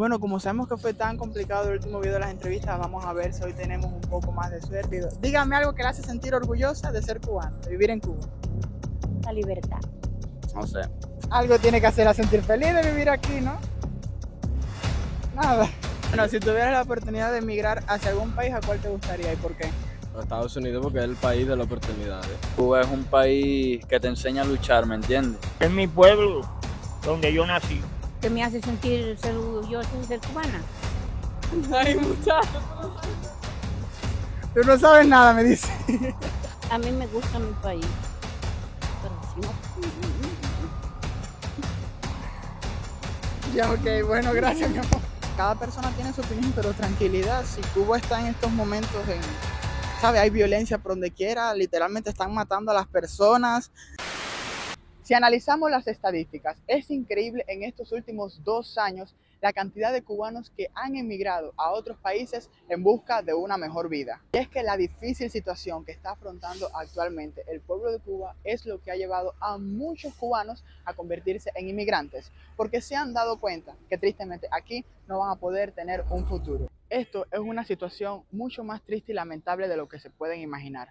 Bueno, como sabemos que fue tan complicado el último video de las entrevistas, vamos a ver si hoy tenemos un poco más de suerte. Dígame algo que le hace sentir orgullosa de ser cubano, de vivir en Cuba. La libertad. No sé. Algo tiene que hacerla sentir feliz de vivir aquí, ¿no? Nada. Bueno, si tuvieras la oportunidad de emigrar hacia algún país, ¿a cuál te gustaría y por qué? A Estados Unidos porque es el país de las oportunidades. Cuba es un país que te enseña a luchar, ¿me entiendes? Es mi pueblo donde yo nací. Que me hace sentir ser orgullosa de ser cubana. Ay, muchacho. Tú no sabes nada, me dice. A mí me gusta mi país. Pero si no... Ya, ok, bueno, gracias, mi amor. Cada persona tiene su opinión, pero tranquilidad. Si Cuba está en estos momentos ¿sabes? Hay violencia por donde quiera, literalmente están matando a las personas. Si analizamos las estadísticas, es increíble en estos últimos 2 años la cantidad de cubanos que han emigrado a otros países en busca de una mejor vida. Y es que la difícil situación que está afrontando actualmente el pueblo de Cuba es lo que ha llevado a muchos cubanos a convertirse en inmigrantes, porque se han dado cuenta que tristemente aquí no van a poder tener un futuro. Esto es una situación mucho más triste y lamentable de lo que se pueden imaginar.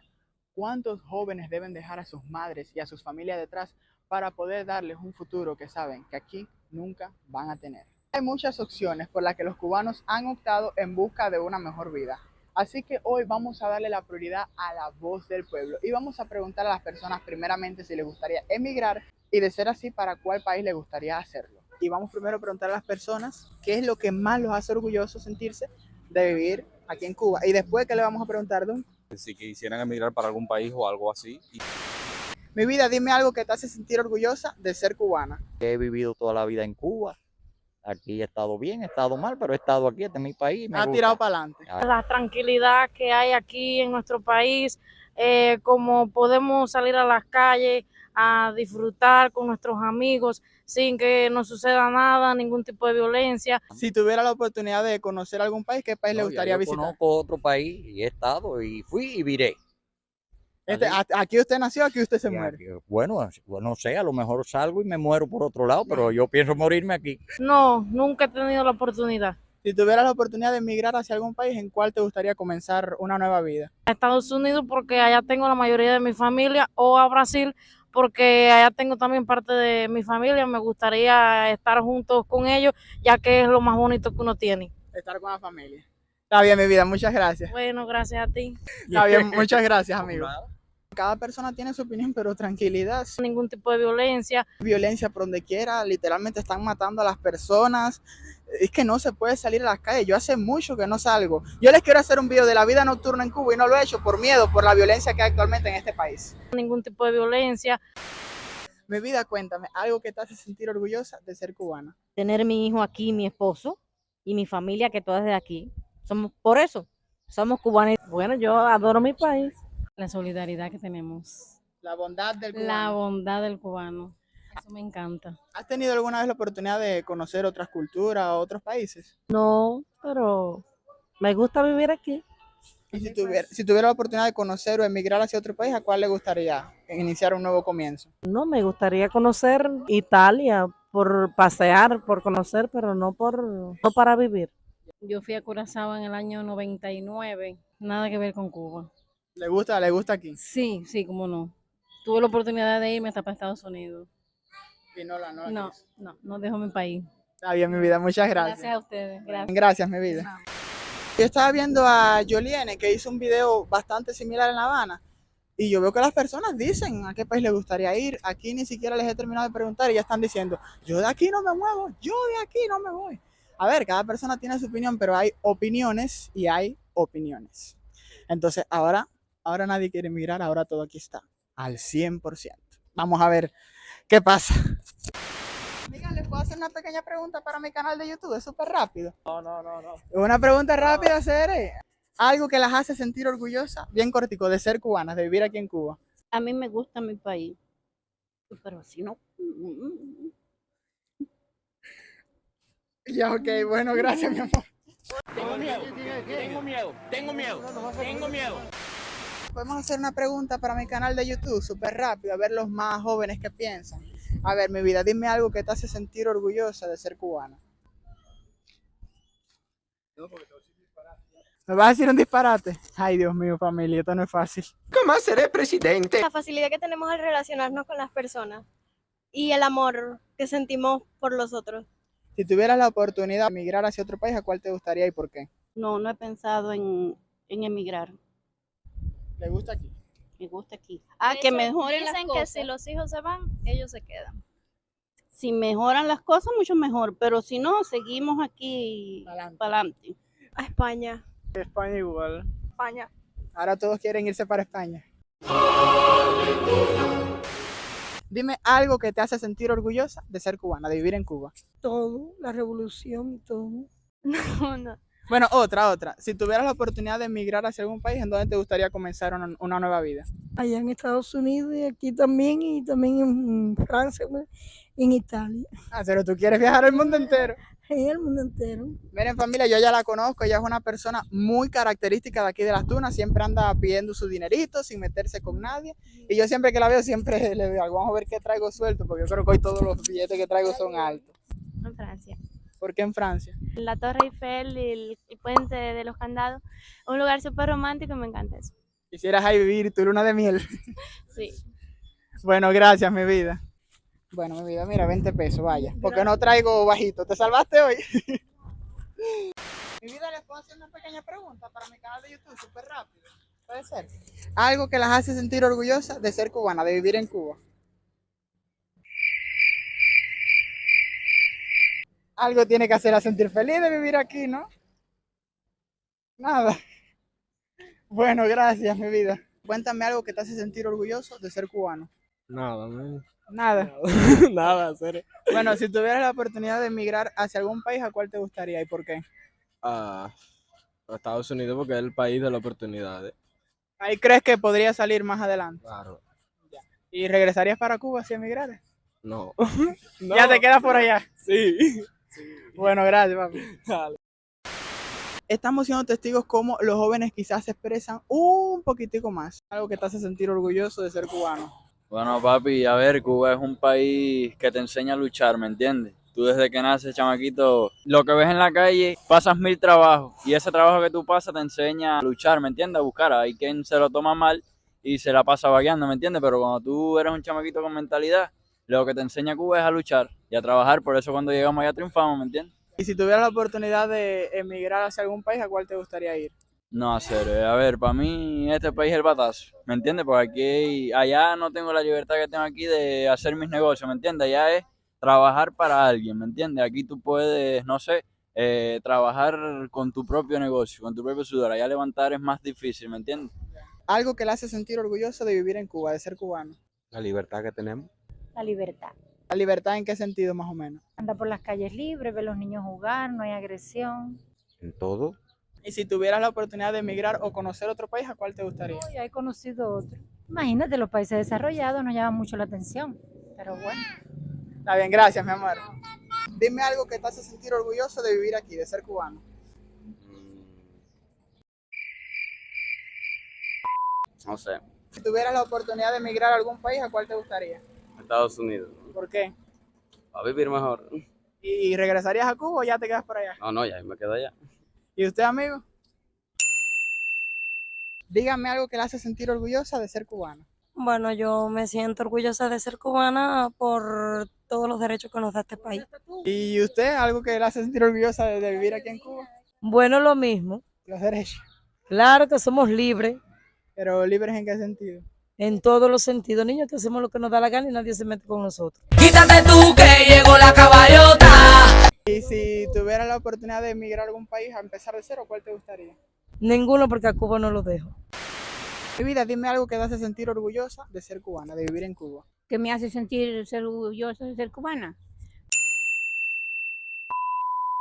¿Cuántos jóvenes deben dejar a sus madres y a sus familias detrás para poder darles un futuro que saben que aquí nunca van a tener? Hay muchas opciones por las que los cubanos han optado en busca de una mejor vida. Así que hoy vamos a darle la prioridad a la voz del pueblo y vamos a preguntar a las personas primeramente si les gustaría emigrar y, de ser así, para cuál país les gustaría hacerlo. Y vamos primero a preguntar a las personas qué es lo que más los hace orgullosos sentirse de vivir aquí en Cuba. Y después, ¿qué le vamos a preguntar, Don? Si quisieran emigrar para algún país o algo así. Mi vida, dime algo que te hace sentir orgullosa de ser cubana. He vivido toda la vida en Cuba. Aquí he estado bien, he estado mal, pero he estado aquí, este es mi país. Ha tirado para adelante. La tranquilidad que hay aquí en nuestro país, como podemos salir a las calles a disfrutar con nuestros amigos sin que nos suceda nada, ningún tipo de violencia. Si tuviera la oportunidad de conocer algún país, ¿qué país le gustaría yo visitar? conozco otro país y he estado y fui y viré. Aquí usted nació, aquí usted se Y muere. aquí, bueno, no sé, a lo mejor salgo y me muero por otro lado, pero yo pienso morirme aquí. No, nunca he tenido la oportunidad. Si tuvieras la oportunidad de emigrar hacia algún país, ¿en cuál te gustaría comenzar una nueva vida? A Estados Unidos porque allá tengo la mayoría de mi familia, o a Brasil porque allá tengo también parte de mi familia. Me gustaría estar juntos con ellos, ya que es lo más bonito que uno tiene. Estar con la familia. Está bien, mi vida, muchas gracias. Bueno, gracias a ti. Está bien, muchas gracias, amigo. Cada persona tiene su opinión, pero tranquilidad. Ningún tipo de violencia. Violencia por donde quiera, literalmente están matando a las personas. Es que no se puede salir a las calles. Yo hace mucho que no salgo. Yo les quiero hacer un video de la vida nocturna en Cuba y no lo he hecho por miedo, por la violencia que hay actualmente en este país. Ningún tipo de violencia. Mi vida, cuéntame, algo que te hace sentir orgullosa de ser cubana. Tener mi hijo aquí, mi esposo y mi familia, que toda es de aquí. Por eso, somos cubanos. Bueno, yo adoro mi país. La solidaridad que tenemos. La bondad del cubano. La bondad del cubano. Eso me encanta. ¿Has tenido alguna vez la oportunidad de conocer otras culturas o otros países? No, pero me gusta vivir aquí. Y si tuviera la oportunidad de conocer o emigrar hacia otro país, ¿a cuál le gustaría iniciar un nuevo comienzo? No, me gustaría conocer Italia por pasear, por conocer, pero no para vivir. Yo fui a Curazao en el año 99, nada que ver con Cuba. ¿Le gusta aquí? Sí, cómo no. Tuve la oportunidad de irme hasta para Estados Unidos. Y no No dejo mi país. Está bien, mi vida, muchas gracias. Gracias a ustedes. Gracias. Gracias, mi vida. Yo estaba viendo a Yoliene, que hizo un video bastante similar en La Habana, y yo veo que las personas dicen a qué país les gustaría ir. Aquí ni siquiera les he terminado de preguntar y ya están diciendo, yo de aquí no me muevo, yo de aquí no me voy. A ver, cada persona tiene su opinión, pero hay opiniones y hay opiniones. Entonces, ahora nadie quiere emigrar, ahora todo aquí está, al 100%. Vamos a ver qué pasa. Amiga, ¿les puedo hacer una pequeña pregunta para mi canal de YouTube? Es súper rápido. No. Una pregunta rápida, Cere. Algo que las hace sentir orgullosas, bien cortico, de ser cubanas, de vivir aquí en Cuba. A mí me gusta mi país. Pero si no... Ya, ok, bueno, gracias, mi amor. Tengo miedo. Podemos hacer una pregunta para mi canal de YouTube, súper rápido, a ver los más jóvenes qué piensan. A ver, mi vida, dime algo que te hace sentir orgullosa de ser cubana. ¿Me vas a decir un disparate? Ay, Dios mío, familia, esto no es fácil. Jamás seré presidente. La facilidad que tenemos al relacionarnos con las personas y el amor que sentimos por los otros. Si tuvieras la oportunidad de emigrar hacia otro país, ¿a cuál te gustaría y por qué? No, no he pensado en emigrar. ¿Le gusta aquí? Me gusta aquí. Que mejoren las cosas. Dicen que si los hijos se van, ellos se quedan. Si mejoran las cosas, mucho mejor. Pero si no, seguimos aquí para adelante. A España. España igual. España. Ahora todos quieren irse para España. Dime algo que te hace sentir orgullosa de ser cubana, de vivir en Cuba. Todo, la revolución y todo. No. Bueno, otra. Si tuvieras la oportunidad de emigrar hacia algún país, ¿en dónde te gustaría comenzar una nueva vida? Allá en Estados Unidos y aquí también, y también en Francia, en Italia, Ah, pero tú quieres viajar al mundo entero. en el mundo entero. Miren, familia, yo ya la conozco, ella es una persona muy característica de aquí de Las Tunas, siempre anda pidiendo su dinerito sin meterse con nadie, y yo siempre que la veo, siempre le digo, vamos a ver qué traigo suelto, porque yo creo que hoy todos los billetes que traigo son altos. En Francia. ¿Por qué en Francia? La Torre Eiffel y el puente de los Candados. Un lugar súper romántico y me encanta eso. Quisieras ahí vivir tu luna de miel. Sí. Bueno, gracias, mi vida. Bueno, mi vida, mira, 20 pesos, vaya. Porque no traigo bajito. ¿Te salvaste hoy? Mi vida, les puedo hacer una pequeña pregunta para mi canal de YouTube, súper rápido. ¿Puede ser? Algo que las hace sentir orgullosas de ser cubana, de vivir en Cuba. Algo tiene que hacerla sentir feliz de vivir aquí, ¿no? Nada. Bueno, gracias, mi vida. Cuéntame algo que te hace sentir orgulloso de ser cubano. Nada, man. Nada. Nada, serio. Bueno, si tuvieras la oportunidad de emigrar hacia algún país, ¿a cuál te gustaría y por qué? A Estados Unidos porque es el país de las oportunidades. ¿Ahí crees que podría salir más adelante? Claro. ¿Y regresarías para Cuba si emigraras? No. Ya te quedas por allá. Sí. Bueno, gracias, papi. Dale. Estamos siendo testigos cómo los jóvenes quizás se expresan un poquitico más. Algo que te hace sentir orgulloso de ser cubano. Bueno, papi, a ver, Cuba es un país que te enseña a luchar, ¿me entiendes? Tú desde que naces, chamaquito, lo que ves en la calle, pasas 1000 trabajos y ese trabajo que tú pasas te enseña a luchar, ¿me entiendes? A buscar. Hay quien se lo toma mal y se la pasa vagueando, ¿me entiendes? Pero cuando tú eres un chamaquito con mentalidad, lo que te enseña Cuba es a luchar y a trabajar. Por eso cuando llegamos allá triunfamos, ¿me entiendes? Y si tuvieras la oportunidad de emigrar hacia algún país, ¿a cuál te gustaría ir? No, a ver, para mí este país es el batazo, ¿me entiendes? Porque allá no tengo la libertad que tengo aquí de hacer mis negocios, ¿me entiendes? Allá es trabajar para alguien, ¿me entiendes? Aquí tú puedes, no sé, trabajar con tu propio negocio, con tu propio sudor. Allá levantar es más difícil, ¿me entiendes? Algo que le hace sentir orgulloso de vivir en Cuba, de ser cubano. La libertad que tenemos. La libertad. ¿La libertad en qué sentido más o menos? Anda por las calles libres, ver los niños jugar, no hay agresión. En todo. Y si tuvieras la oportunidad de emigrar o conocer otro país, ¿a cuál te gustaría? Ya he conocido otro. Imagínate, los países desarrollados nos llaman mucho la atención, pero bueno. Está bien, gracias, mi amor. Dime algo que te hace sentir orgulloso de vivir aquí, de ser cubano. No sé, Si tuvieras la oportunidad de emigrar a algún país, ¿a cuál te gustaría? Estados Unidos, ¿Por qué? a vivir mejor. ¿Y regresarías a Cuba o ya te quedas por allá? No, ya me quedo allá. ¿Y usted, amigo? Dígame algo que le hace sentir orgullosa de ser cubana. Bueno, yo me siento orgullosa de ser cubana por todos los derechos que nos da este país. ¿Y usted algo que le hace sentir orgullosa de vivir aquí en Cuba? Bueno, lo mismo. Los derechos. Claro que somos libres ¿Pero libres en qué sentido? en todos los sentidos, niños, que hacemos lo que nos da la gana y nadie se mete con nosotros. Quítate tú que llegó la caballota. Y si tuvieras la oportunidad de emigrar a algún país a empezar de cero, ¿cuál te gustaría? Ninguno, porque a Cuba no lo dejo. Mi vida, dime algo que te hace sentir orgullosa de ser cubana, de vivir en Cuba. ¿Qué me hace sentir ser orgullosa de ser cubana?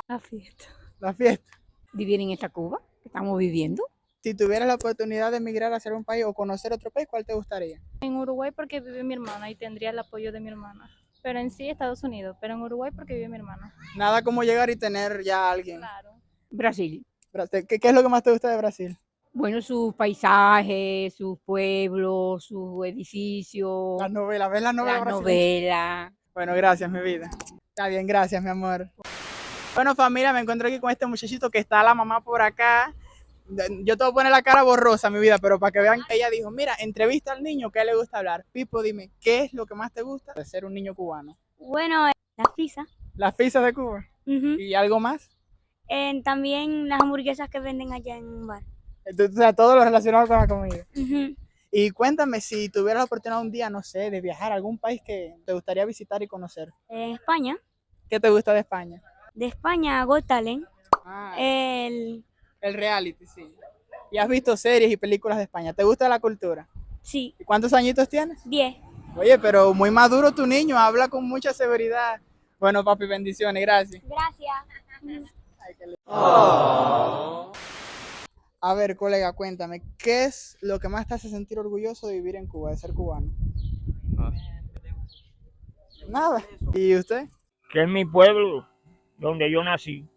La fiesta. La fiesta. Vivir en esta Cuba que estamos viviendo. Si tuvieras la oportunidad de emigrar hacia algún país o conocer otro país, ¿cuál te gustaría? En Uruguay porque vive mi hermana y tendría el apoyo de mi hermana. Pero en sí Estados Unidos, pero en Uruguay porque vive mi hermana. Nada como llegar y tener ya a alguien. Claro. Brasil. ¿Qué es lo que más te gusta de Brasil? Bueno, sus paisajes, sus pueblos, sus edificios, Las novelas, ¿ves las novelas la brasileñas? novela. Bueno, gracias, mi vida. Está bien, gracias, mi amor. Bueno, familia, me encuentro aquí con este muchachito que está la mamá por acá. Yo te voy a poner la cara borrosa, mi vida, pero para que vean, ella dijo, mira, entrevista al niño, ¿qué le gusta hablar? Pipo, dime, ¿qué es lo que más te gusta de ser un niño cubano? Bueno, las pizzas. Las pizzas de Cuba. ¿Y algo más? También las hamburguesas que venden allá en un bar. O sea, todo lo relacionado con la comida. Y cuéntame, si tuvieras la oportunidad un día, no sé, de viajar a algún país que te gustaría visitar y conocer. En España. ¿Qué te gusta de España? De España, Got Talent. Ah, El... el reality, sí. ¿Y has visto series y películas de España? ¿Te gusta la cultura? Sí, ¿Y cuántos añitos tienes? 10. Oye, pero muy maduro tu niño, habla con mucha severidad. Bueno, papi, bendiciones, gracias. Gracias. Ay, qué lindo. A ver, colega, cuéntame, ¿qué es lo que más te hace sentir orgulloso de vivir en Cuba, de ser cubano? Nada. ¿Y usted? Que es mi pueblo, donde yo nací.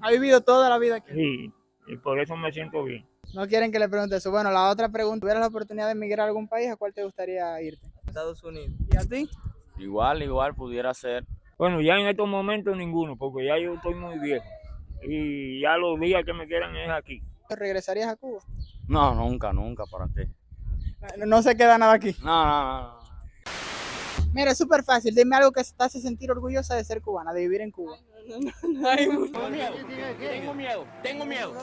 ¿Ha vivido toda la vida aquí? Sí, y por eso me siento bien. No quieren que le pregunte eso. Bueno, la otra pregunta, ¿tuvieras la oportunidad de emigrar a algún país? ¿A cuál te gustaría irte? Estados Unidos. ¿Y a ti? Igual pudiera ser. Bueno, ya en estos momentos ninguno, porque ya yo estoy muy viejo. Y ya los días que me quedan es aquí. ¿Regresarías a Cuba? No, nunca, ¿para qué? No se queda nada aquí. No. Mira, es súper fácil. Dime algo que te hace sentir orgullosa de ser cubana, de vivir en Cuba. Tengo miedo.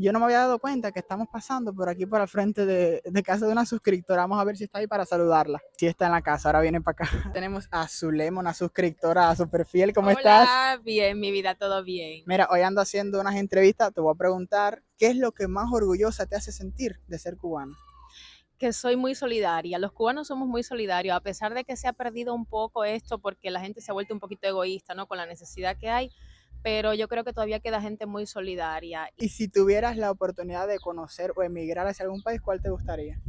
Yo no me había dado cuenta que estamos pasando por aquí por al frente de casa de una suscriptora. Vamos a ver si está ahí para saludarla. Sí está en la casa, ahora viene para acá. Tenemos a Zulema, una suscriptora súper fiel. ¿Cómo estás? Hola, bien, mi vida, todo bien. Mira, hoy ando haciendo unas entrevistas. Te voy a preguntar, ¿qué es lo que más orgullosa te hace sentir de ser cubana? Que soy muy solidaria. Los cubanos somos muy solidarios, a pesar de que se ha perdido un poco esto porque la gente se ha vuelto un poquito egoísta, ¿no? Con la necesidad que hay, pero yo creo que todavía queda gente muy solidaria. Y si tuvieras la oportunidad de conocer o emigrar hacia algún país, ¿cuál te gustaría?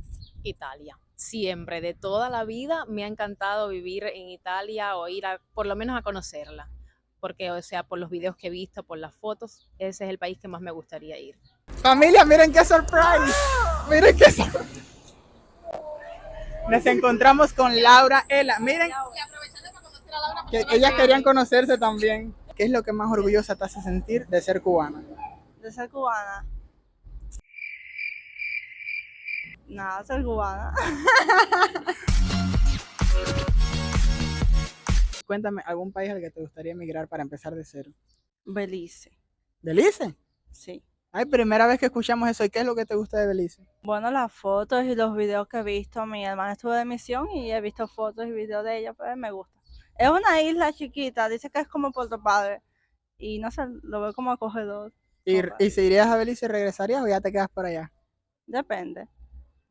Italia. Siempre, de toda la vida, me ha encantado vivir en Italia o ir por lo menos a conocerla. Porque, o sea, por los videos que he visto, por las fotos, ese es el país que más me gustaría ir. Familia, miren qué surprise. Miren qué surprise. Nos encontramos con Laura Ela. Miren, que ellas querían conocerse también. ¿Qué es lo que más orgullosa te hace sentir de ser cubana? De ser cubana. Nada, ser cubana. Cuéntame, ¿algún país al que te gustaría emigrar para empezar de cero? Belice. ¿Belice? Sí. Ay, primera vez que escuchamos eso. ¿Y qué es lo que te gusta de Belice? Bueno, las fotos y los videos que he visto. Mi hermana estuvo de misión y he visto fotos y videos de ella, pues me gusta. Es una isla chiquita, dice que es como Puerto Padre. Y no sé, lo veo como acogedor. ¿Y si irías a Belice, regresarías o ya te quedas por allá? Depende.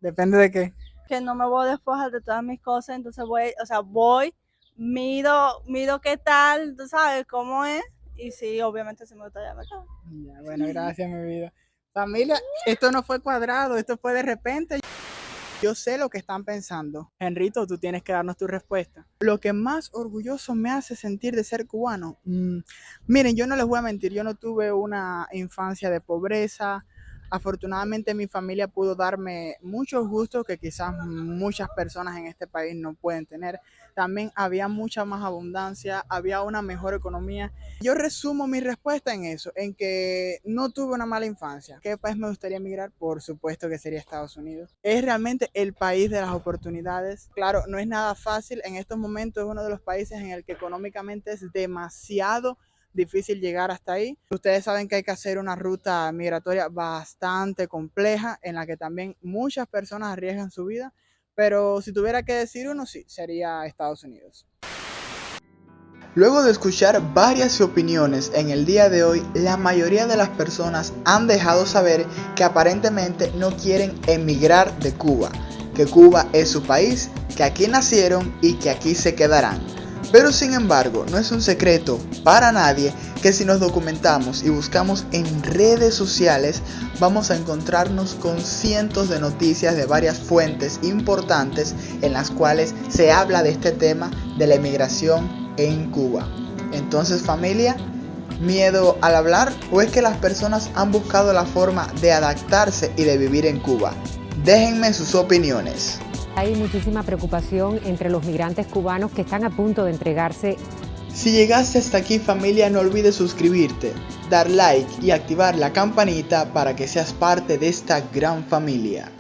¿Depende de qué? Que no me voy a despojar de todas mis cosas, entonces voy, mido qué tal, tú sabes cómo es. Y sí, obviamente si me gustaría me quedo. Ya, bueno, gracias, mi vida. Familia, esto no fue cuadrado, esto fue de repente. Yo sé lo que están pensando. Henrito, tú tienes que darnos tu respuesta. Lo que más orgulloso me hace sentir de ser cubano. Miren, yo no les voy a mentir, yo no tuve una infancia de pobreza. Afortunadamente mi familia pudo darme muchos gustos que quizás muchas personas en este país no pueden tener. También había mucha más abundancia, había una mejor economía. Yo resumo mi respuesta en eso, en que no tuve una mala infancia. ¿Qué país me gustaría emigrar? Por supuesto que sería Estados Unidos. Es realmente el país de las oportunidades. Claro, no es nada fácil. En estos momentos es uno de los países en el que económicamente es demasiado difícil llegar hasta ahí. Ustedes saben que hay que hacer una ruta migratoria bastante compleja en la que también muchas personas arriesgan su vida, pero si tuviera que decir uno, sí, sería Estados Unidos. Luego de escuchar varias opiniones en el día de hoy, la mayoría de las personas han dejado saber que aparentemente no quieren emigrar de Cuba, que Cuba es su país, que aquí nacieron y que aquí se quedarán. Pero sin embargo, no es un secreto para nadie que si nos documentamos y buscamos en redes sociales, vamos a encontrarnos con cientos de noticias de varias fuentes importantes en las cuales se habla de este tema de la emigración en Cuba. Entonces, familia, ¿miedo al hablar o es que las personas han buscado la forma de adaptarse y de vivir en Cuba? Déjenme sus opiniones. Hay muchísima preocupación entre los migrantes cubanos que están a punto de entregarse Si llegaste hasta aquí, familia, no olvides suscribirte, dar like y activar la campanita para que seas parte de esta gran familia.